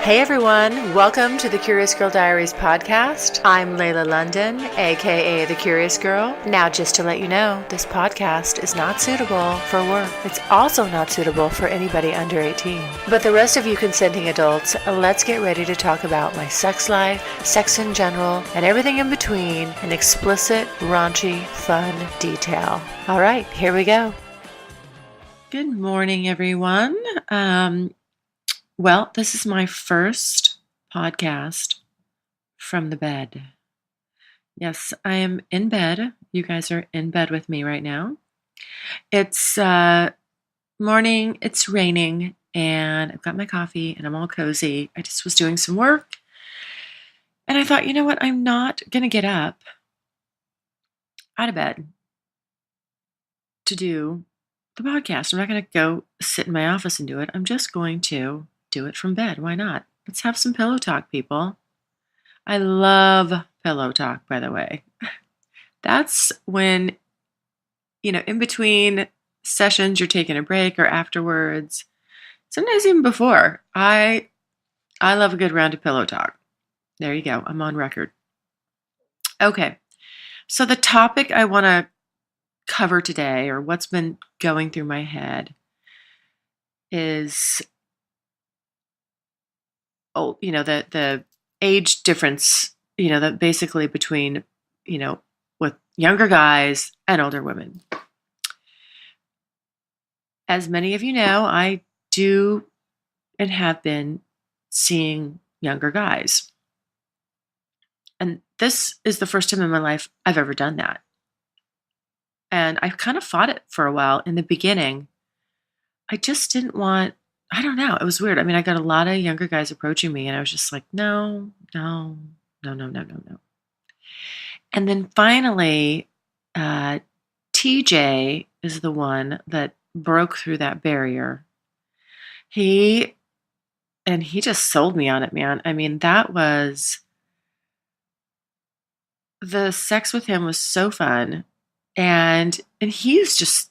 Hey everyone, welcome to the Curious Girl Diaries podcast. I'm Layla London, aka The Curious Girl. Now, just to let you know, this podcast is not suitable for work. It's also not suitable for anybody under 18. But the rest of you consenting adults, let's get ready to talk about my sex life, sex in general, and everything in between in explicit, raunchy, fun detail. All right, here we go. Good morning, everyone. Well, this is my first podcast from the bed. Yes, I am in bed. You guys are in bed with me right now. It's morning, it's raining, and I've got my coffee and I'm all cozy. I just was doing some work and I thought, you know what? I'm not going to get up out of bed to do the podcast. I'm not going to go sit in my office and do it. I'm just going to do it from bed. Why not? Let's have some pillow talk, people. I love pillow talk, by the way. That's when, in between sessions, you're taking a break or afterwards, sometimes even before. I love a good round of pillow talk. There you go. I'm on record. Okay. So the topic I want to cover today, or what's been going through my head, is the age difference, that basically between, with younger guys and older women. As many of you know, I do and have been seeing younger guys. And this is the first time in my life I've ever done that. And I kind of fought it for a while in the beginning. I just didn't want, I don't know. It was weird. I mean, I got a lot of younger guys approaching me and I was just like, no. And then finally, TJ is the one that broke through that barrier. He just sold me on it, man. I mean, the sex with him was so fun. And he's just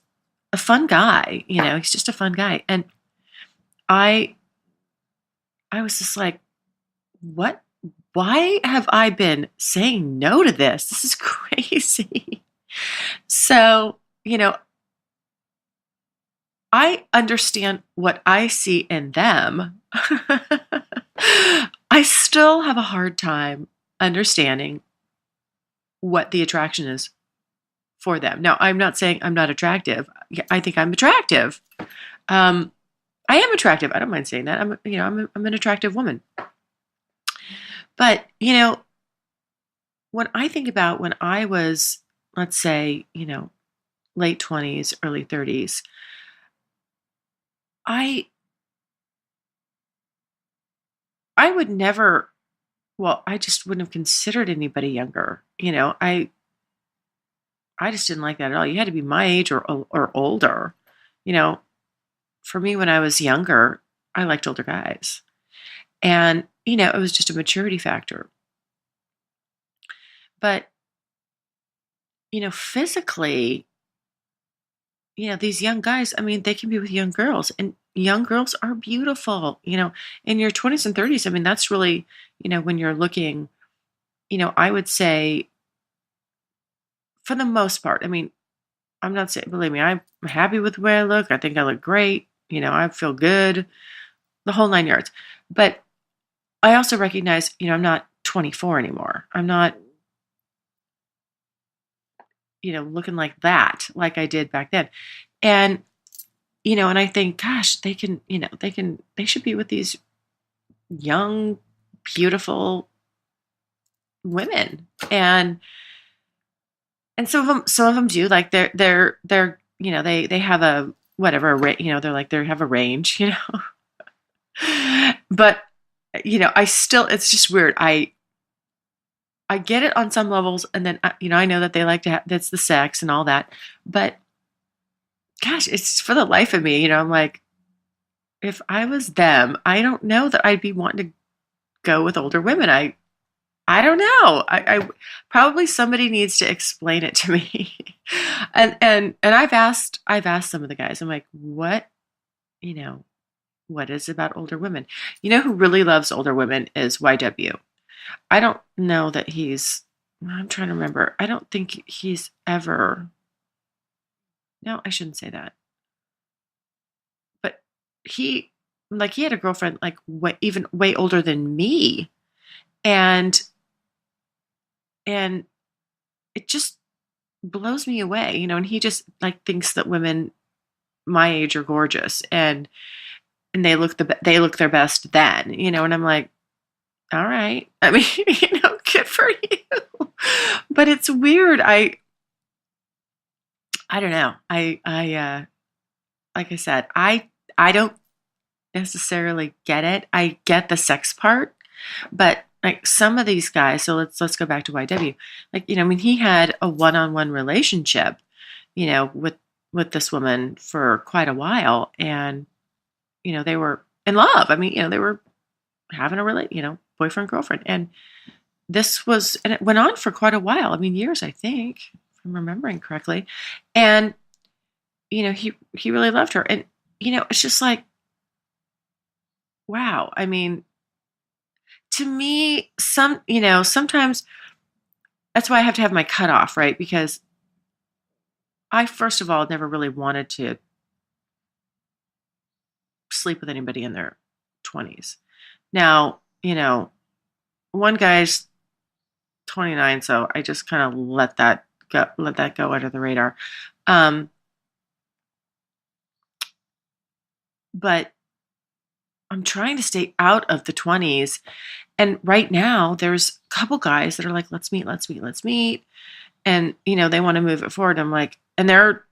a fun guy, he's just a fun guy. And I was just like, what? Why have I been saying no to this? This is crazy. So, I understand what I see in them. I still have a hard time understanding what the attraction is for them. Now, I'm not saying I'm not attractive. I think I'm attractive. I am attractive. I don't mind saying that. I'm an attractive woman. But, when I think about when I was, let's say, late 20s, early 30s, I would never, I just wouldn't have considered anybody younger. I just didn't like that at all. You had to be my age or older. For me, when I was younger, I liked older guys. And, it was just a maturity factor. But, physically, these young guys, I mean, they can be with young girls, and young girls are beautiful, in your 20s and 30s. I mean, that's really, when you're looking, I would say for the most part, I mean, I'm not saying, believe me, I'm happy with the way I look. I think I look great. I feel good, the whole 9 yards. But I also recognize, I'm not 24 anymore. I'm not, looking like that, like I did back then. And, and I think, gosh, they should be with these young, beautiful women. And some of them do, like they have a, whatever, they have a range, but, it's just weird. I get it on some levels, and then, I know that they like to have, that's the sex and all that, but gosh, it's for the life of me, I'm like, if I was them, I don't know that I'd be wanting to go with older women. I don't know. I probably somebody needs to explain it to me. and I've asked some of the guys, I'm like, what, what is about older women. You know who really loves older women is YW. I don't know that I'm trying to remember. I don't think he's ever, no, I shouldn't say that. But he, like, he had a girlfriend, like, even way older than me. And, and it just blows me away, and he just, like, thinks that women my age are gorgeous and they look their best then, and I'm like, all right. I mean, good for you. But it's weird. I don't know. Like I said, I don't necessarily get it. I get the sex part, but like some of these guys, so let's go back to YW. Like, I mean, he had a one-on-one relationship, with this woman for quite a while, and they were in love. I mean, they were having boyfriend girlfriend, and it went on for quite a while. I mean, years, I think, if I'm remembering correctly. And he really loved her, and it's just like, wow. I mean, to me, sometimes that's why I have to have my cutoff, right? Because I, first of all, never really wanted to sleep with anybody in their 20s. Now, one guy's 29, so I just kind of let that go under the radar. But I'm trying to stay out of the 20s. And right now, there's a couple guys that are like, let's meet. And, they want to move it forward. I'm like, and they're,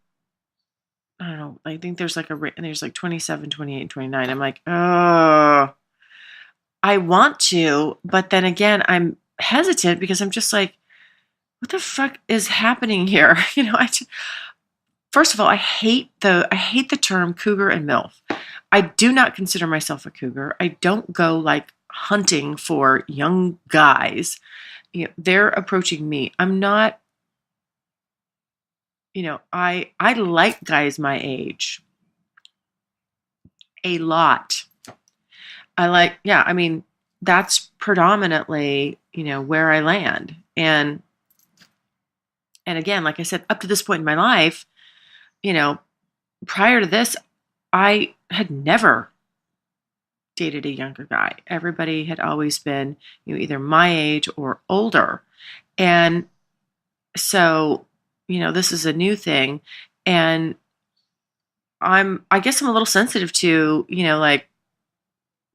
I don't know, I think there's there's like 27, 28, 29. I'm like, oh, I want to, but then again, I'm hesitant because I'm just like, what the fuck is happening here? First of all, I hate the term cougar and MILF. I do not consider myself a cougar. I don't go like hunting for young guys. They're approaching me. I'm not, I like guys my age a lot. I mean, that's predominantly, where I land. And again, like I said, up to this point in my life, prior to this, I had never dated a younger guy. Everybody had always been, either my age or older. And so, this is a new thing. And I guess I'm a little sensitive to, like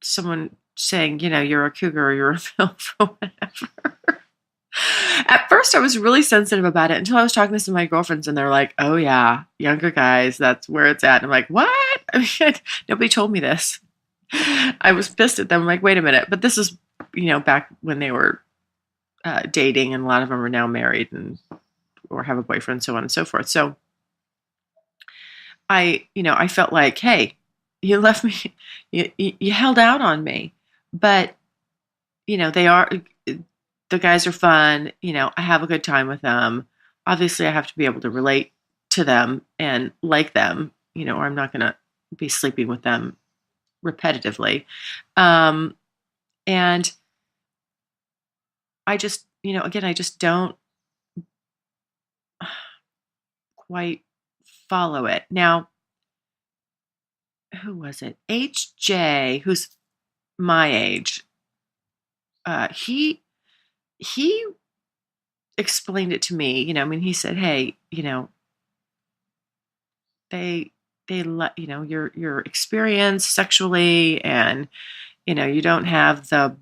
someone saying, you're a cougar or you're a MILF or whatever. At first, I was really sensitive about it until I was talking to some of my girlfriends, and they're like, "Oh yeah, younger guys, that's where it's at." And I'm like, "What?" I mean, nobody told me this. I was pissed at them. I'm like, "Wait a minute!" But this is, back when they were dating, and a lot of them are now married or have a boyfriend, so on and so forth. So I felt like, hey, you left me, you held out on me, but the guys are fun. I have a good time with them. Obviously, I have to be able to relate to them and like them, or I'm not going to be sleeping with them repetitively. And I just, again, I just don't quite follow it. Now, who was it? HJ, who's my age. He explained it to me. I mean, he said, "Hey, they let your experience sexually, and you don't have the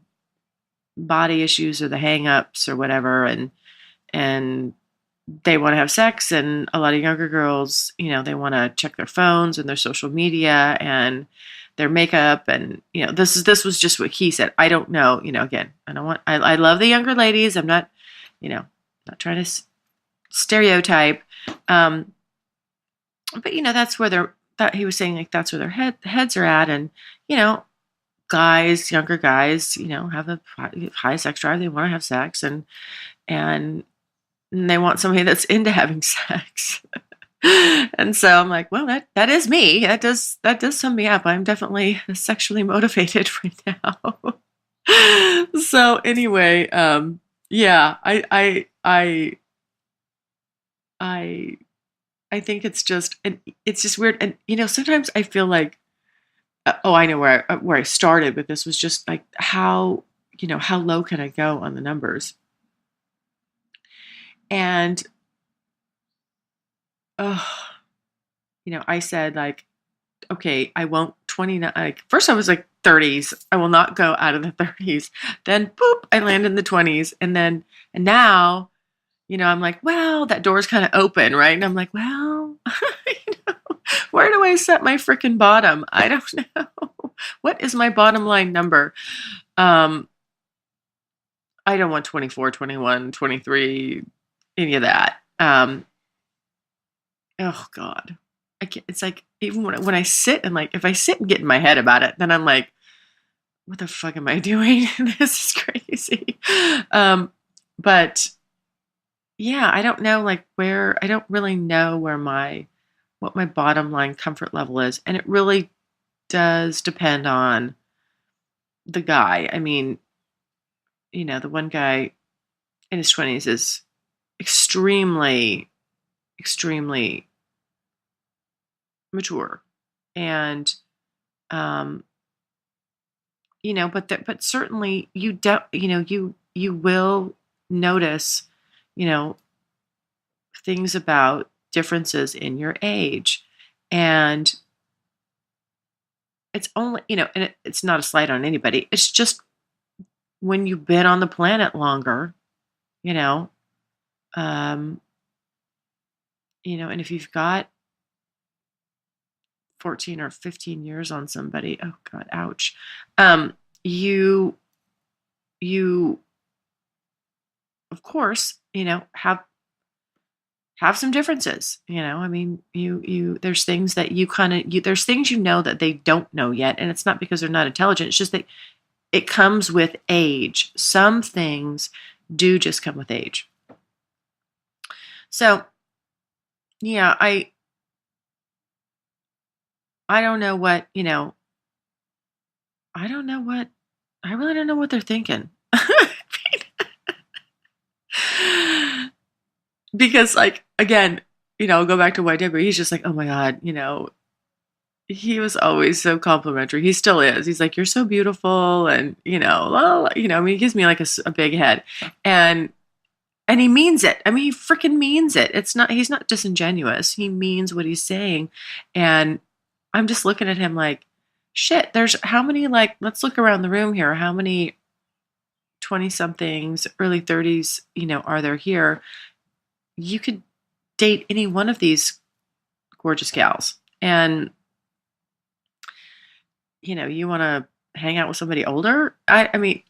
body issues or the hang-ups or whatever, and they want to have sex, and a lot of younger girls, they want to check their phones and their social media and their makeup, and this was just what he said. I don't know, again, I love the younger ladies. I'm not, not trying to stereotype, but that's where that he was saying, like, that's where their heads are at, and younger guys, have a high sex drive. They want to have sex, and they want somebody that's into having sex. And so I'm like, well, that is me. That does sum me up. I'm definitely sexually motivated right now. So anyway, yeah, I I think it's just weird. And sometimes I feel like, oh, I know where I started with this was just like how low can I go on the numbers? And oh, I said like, okay, I won't 29. Like first I was like 30s. I will not go out of the 30s. Then boop, I land in the 20s, and now, I'm like, well, that door's kind of open, right? And I'm like, well, where do I set my freaking bottom? I don't know. What is my bottom line number? Um, I don't want 24, 21, 23, any of that. Oh God. It's like even when I sit and like if I sit and get in my head about it, then I'm like, what the fuck am I doing? This is crazy. But yeah, I don't know like where I don't really know what my bottom line comfort level is. And it really does depend on the guy. I mean, the one guy in his 20s is extremely, extremely mature. And um but certainly you don't you will notice you know things about differences in your age. And it's only and it's not a slight on anybody, it's just when you've been on the planet longer, you know um and if you've got 14 or 15 years on somebody, oh God, ouch. You you of course have some differences. I mean, there's things that you kind of there's things that they don't know yet, and it's not because they're not intelligent, it's just that it comes with age. Some things do just come with age. So yeah, I don't know what I don't know what I really don't know what they're thinking. Because like again, I'll go back to White Deborah. He's just like, oh my God, he was always so complimentary. He still is. He's like, you're so beautiful, and I mean, he gives me like a big head, and he means it. I mean, he freaking means it. He's not disingenuous. He means what he's saying, and I'm just looking at him like, shit. There's how many like let's look around the room here. How many 20 somethings, early 30s, are there here? You could date any one of these gorgeous gals, and you want to hang out with somebody older. I mean,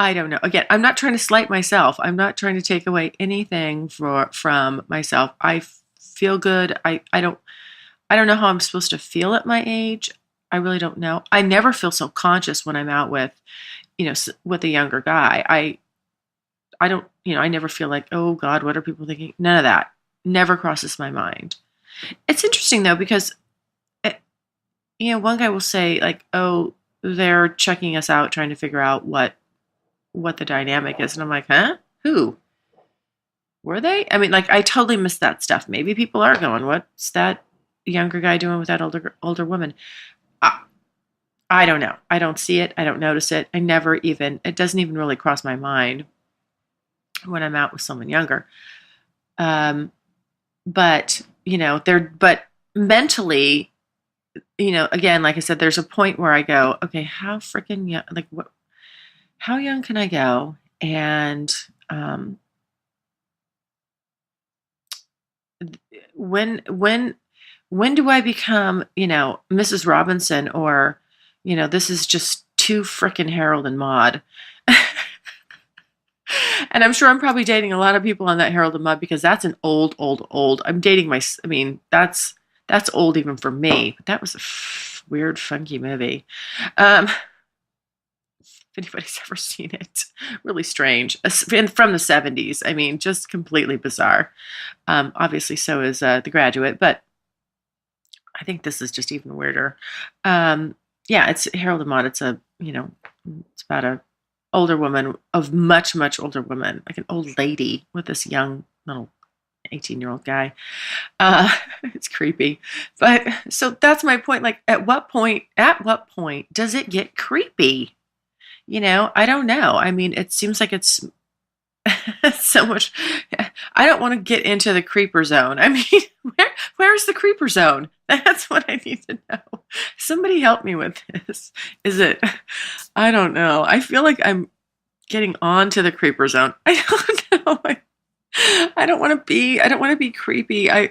I don't know. Again, I'm not trying to slight myself. I'm not trying to take away anything from myself. I feel good. I don't know how I'm supposed to feel at my age. I really don't know. I never feel so conscious when I'm out with with a younger guy. I don't, I never feel like, oh God, what are people thinking? None of that never crosses my mind. It's interesting though, because one guy will say like, oh, they're checking us out, trying to figure out what the dynamic is. And I'm like, huh? Who? Were they? I mean, like, I totally missed that stuff. Maybe people are going, what's that younger guy doing with that older woman? I don't know. I don't see it. I don't notice it. It doesn't even really cross my mind when I'm out with someone younger. But, but mentally, again, like I said, there's a point where I go, okay, how freaking young, like how young can I go? And, when do I become, Mrs. Robinson, or, this is just too freaking Harold and Maude. And I'm sure I'm probably dating a lot of people on that Harold and Maude, because that's an old. I'm dating I mean, that's old even for me, but that was a weird, funky movie. if anybody's ever seen it. Really strange. And from the 70s. I mean, just completely bizarre. Obviously, so is The Graduate, but I think this is just even weirder. Yeah, it's Harold and Maude. It's it's about a older woman, of much, much older woman, like an old lady with this young little 18-year-old guy. It's creepy. But so that's my point. Like, at what point does it get creepy? I don't know. I mean, it seems like it's so much. I don't want to get into the creeper zone. I mean, where's the creeper zone? That's what I need to know. Somebody help me with this. Is it? I don't know. I feel like I'm getting on to the creeper zone. I don't know. I don't want to be. I don't want to be creepy. I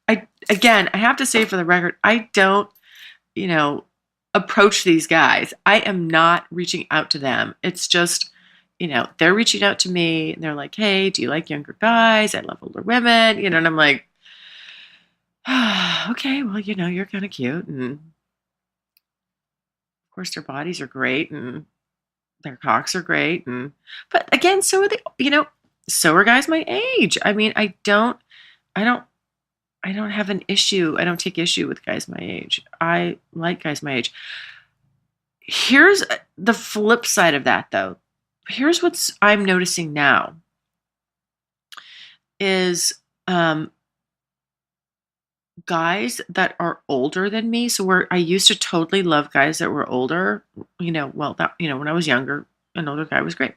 have to say for the record, I don't, approach these guys. I am not reaching out to them. It's just, they're reaching out to me and they're like, "Hey, do you like younger guys? I love older women." And I'm like, okay, well, you're kind of cute. And of course their bodies are great and their cocks are great. But again, so are so are guys my age. I mean, I don't have an issue. I don't take issue with guys my age. I like guys my age. Here's the flip side of that, though. Here's what I'm noticing now is guys that are older than me. So where I used to totally love guys that were older, when I was younger, an older guy was great.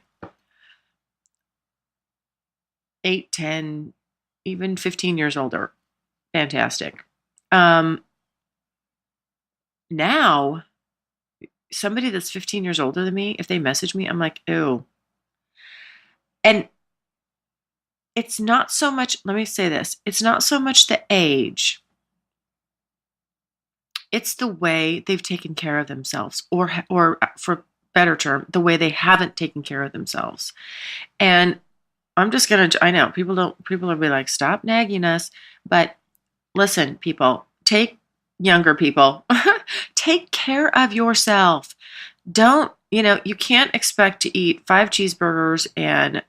8, 10, even 15 years older. Fantastic. Now, somebody that's 15 years older than me, if they message me, I'm like, ew. And it's not so much, let me say this, it's not so much the age. It's the way they've taken care of themselves, or for better term, the way they haven't taken care of themselves. And I'm just going to, I know people will be like, stop nagging us. But listen, people, younger people, take care of yourself. Don't, you can't expect to eat 5 cheeseburgers and,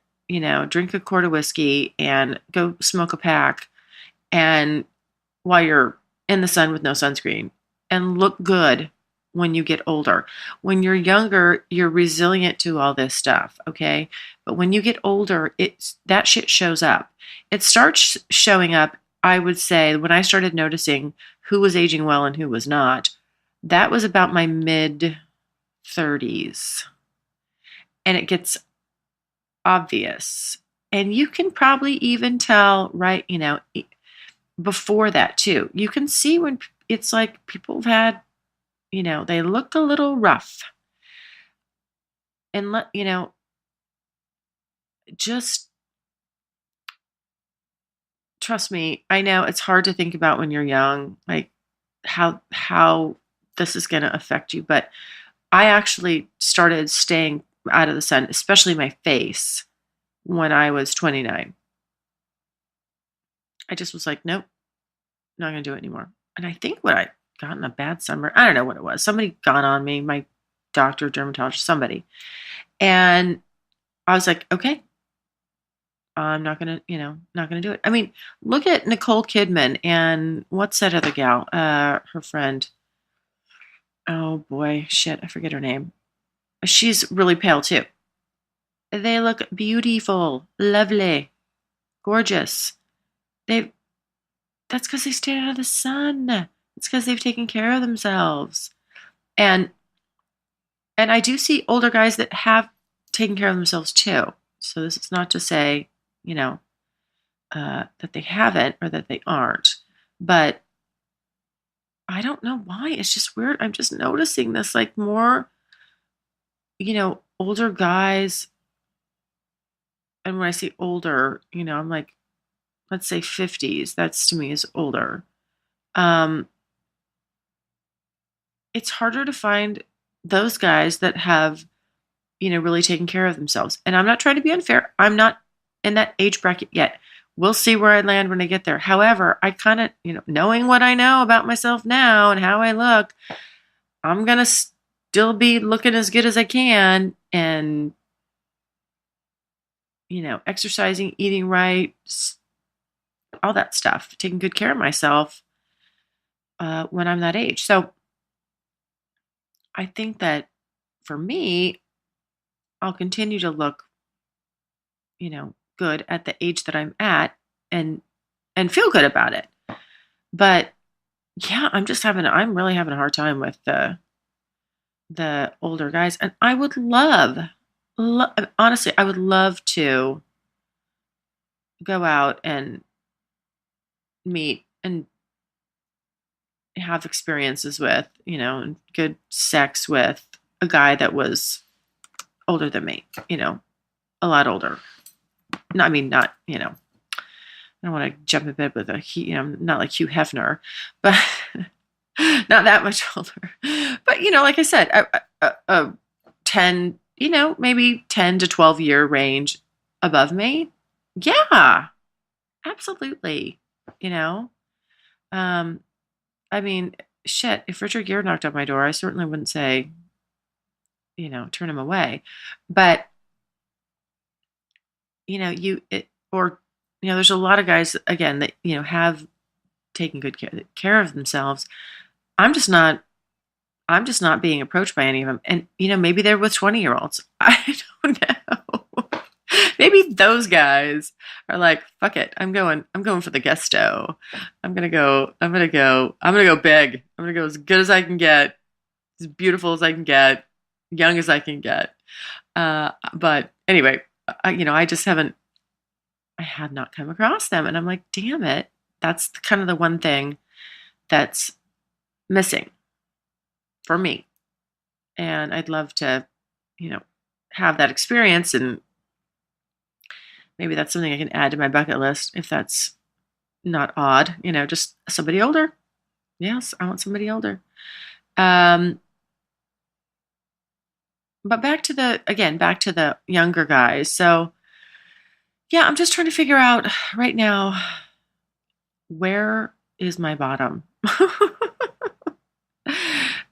drink a quart of whiskey and go smoke a pack and while you're in the sun with no sunscreen and look good when you get older. When you're younger, you're resilient to all this stuff, okay? But when you get older, that shit shows up. It starts showing up, I would say, when I started noticing who was aging well and who was not. That was about my mid-30s. And it gets obvious. And you can probably even tell, right, before that too. You can see when it's like people have had, they look a little rough. And just trust me, I know it's hard to think about when you're young, like how this is going to affect you. But I actually started staying out of the sun, especially my face, when I was 29. I just was like, nope, not going to do it anymore. And I think what I got in a bad summer, I don't know what it was. Somebody got on me, my doctor, dermatologist, somebody. And I was like, okay, I'm not going to, not going to do it. I mean, look at Nicole Kidman and what's that other gal, her friend. Oh boy, shit, I forget her name. She's really pale too. They look beautiful, lovely, gorgeous. That's because they stayed out of the sun. It's because they've taken care of themselves. And I do see older guys that have taken care of themselves too. So this is not to say, that they haven't or that they aren't. But I don't know why. It's just weird. I'm just noticing this, like more, older guys. And when I say older, I'm like, let's say 50s. That's to me is older. It's harder to find those guys that have, really taken care of themselves. And I'm not trying to be unfair. I'm not in that age bracket yet. We'll see where I land when I get there. However, I kind of, knowing what I know about myself now and how I look, I'm going to still be looking as good as I can and, exercising, eating right, all that stuff, taking good care of myself when I'm that age. So I think that for me, I'll continue to look, good at the age that I'm at and feel good about it. But yeah, I'm really having a hard time with the older guys, and I would honestly, I would love to go out and meet and have experiences with, and good sex with a guy that was older than me, a lot older. No, I mean, not, I don't want to jump in bed with not like Hugh Hefner, but not that much older. But, like I said, a 10, maybe 10 to 12 year range above me. Yeah, absolutely. You know, um, I mean, shit, if Richard Gere knocked on my door, I certainly wouldn't say, turn him away. But, there's a lot of guys, again, that, have taken good care of themselves. I'm just not being approached by any of them. And, maybe they're with 20-year-olds. I don't know. Maybe those guys are like, fuck it. I'm going for the gusto. I'm going to go big. I'm going to go as good as I can get, as beautiful as I can get, young as I can get. But anyway, I have not come across them. And I'm like, damn it. That's kind of the one thing that's missing for me. And I'd love to, have that experience, and maybe that's something I can add to my bucket list if that's not odd, just somebody older. Yes, I want somebody older. But back to the younger guys. So yeah, I'm just trying to figure out right now, where is my bottom?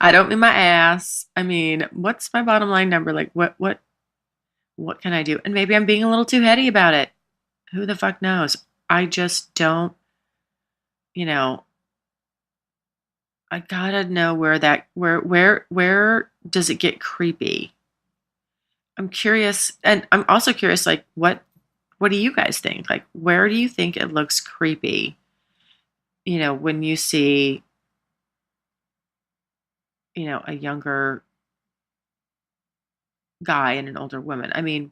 I don't mean my ass. I mean, what's my bottom line number? Like, what can I do? And maybe I'm being a little too heady about it. Who the fuck knows? I just don't, I gotta know where does it get creepy? I'm curious, and I'm also curious, like, what do you guys think? Like, where do you think it looks creepy? When you see, a younger guy and an older woman. I mean,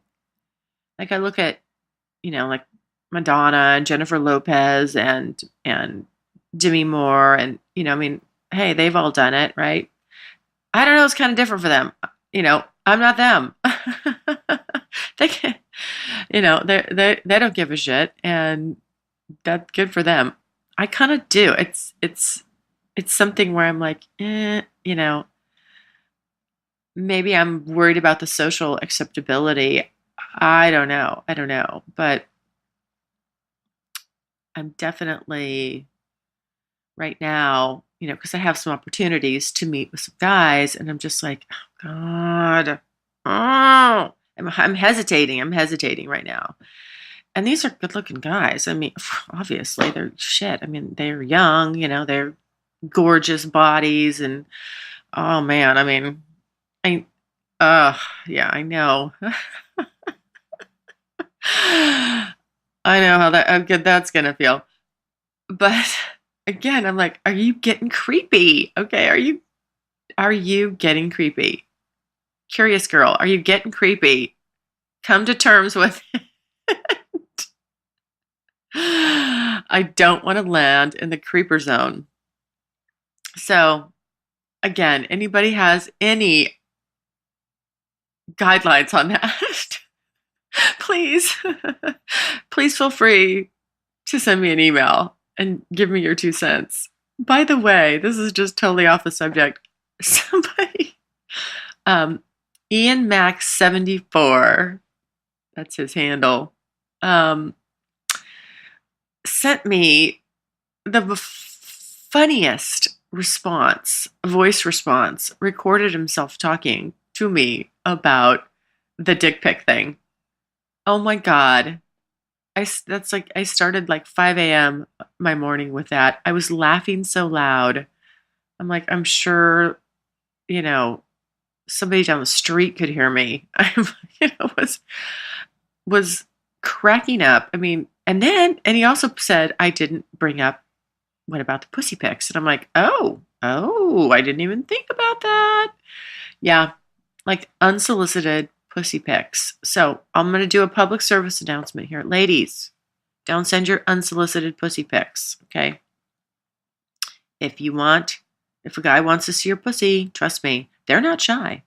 like, I look at, like Madonna and Jennifer Lopez and Demi Moore, and I mean, hey, they've all done it, right? I don't know, it's kind of different for them. I'm not them. They can, they don't give a shit, and that's good for them. I kind of do. It's something where I'm like, maybe I'm worried about the social acceptability. I don't know, but I'm definitely right now, because I have some opportunities to meet with some guys, and I'm just like, oh God, oh, I'm hesitating. I'm hesitating right now. And these are good-looking guys. I mean, obviously they're shit. I mean, they're young, they're gorgeous bodies, and oh man, I mean, yeah, I know. I know how good that's gonna feel. But again, I'm like, are you getting creepy? Okay, are you getting creepy? Curious girl, are you getting creepy? Come to terms with it. I don't want to land in the creeper zone. So, again, anybody has any guidelines on that, please, please feel free to send me an email and give me your 2 cents. By the way, this is just totally off the subject. Somebody, Ian Max 74, that's his handle, sent me the funniest voice response, recorded himself talking to me about the dick pic thing. Oh my God. That's like, I started like 5 a.m. my morning with that. I was laughing so loud. I'm like, I'm sure, you know, somebody down the street could hear me. I, was cracking up. I mean, and he also said I didn't bring up what about the pussy pics, and I'm like, oh, I didn't even think about that. Yeah, like unsolicited pussy pics. So I'm gonna do a public service announcement here, ladies. Don't send your unsolicited pussy pics, okay? If a guy wants to see your pussy, trust me, they're not shy.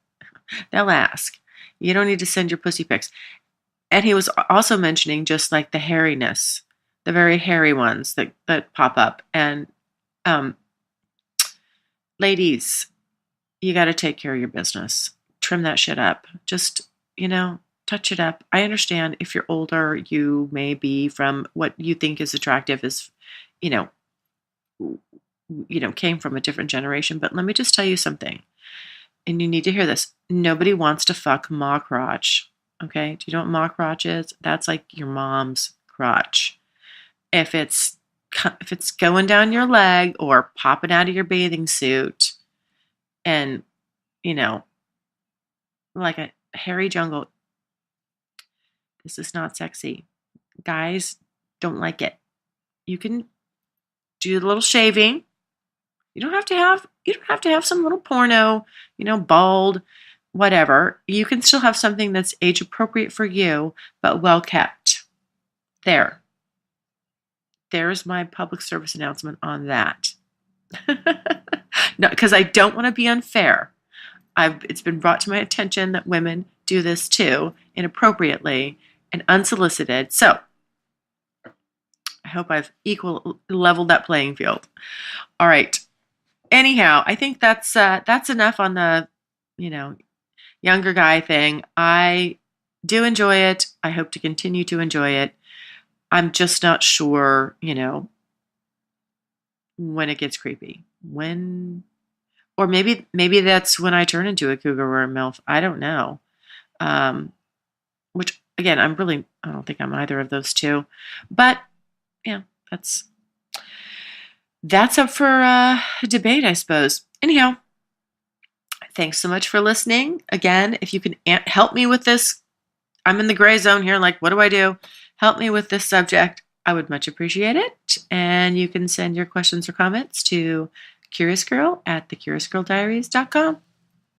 They'll ask. You don't need to send your pussy pics. And he was also mentioning just like the hairiness, the very hairy ones that pop up. And um, ladies, you got to take care of your business. Trim that shit up. Just, touch it up. I understand if you're older, you may be from what you think is attractive is, you know, came from a different generation. But let me just tell you something. And you need to hear this. Nobody wants to fuck ma crotch. Okay? Do you know what ma crotch is? That's like your mom's crotch. If it's going down your leg or popping out of your bathing suit and, like a hairy jungle, this is not sexy. Guys don't like it. You can do a little shaving. You don't have to have some little porno, bald, whatever. You can still have something that's age appropriate for you, but well kept. There's my public service announcement on that. No, because I don't want to be unfair. It's been brought to my attention that women do this too, inappropriately and unsolicited. So I hope I've leveled that playing field. All right. Anyhow, I think that's enough on the, younger guy thing. I do enjoy it. I hope to continue to enjoy it. I'm just not sure, when it gets creepy. Or maybe that's when I turn into a cougar or a MILF. I don't know. Which again, I don't think I'm either of those two. But yeah, that's up for debate, I suppose. Anyhow, thanks so much for listening. Again, if you can help me with this, I'm in the gray zone here. Like, what do I do? Help me with this subject. I would much appreciate it. And you can send your questions or comments to curiousgirl@thecuriousgirldiaries.com.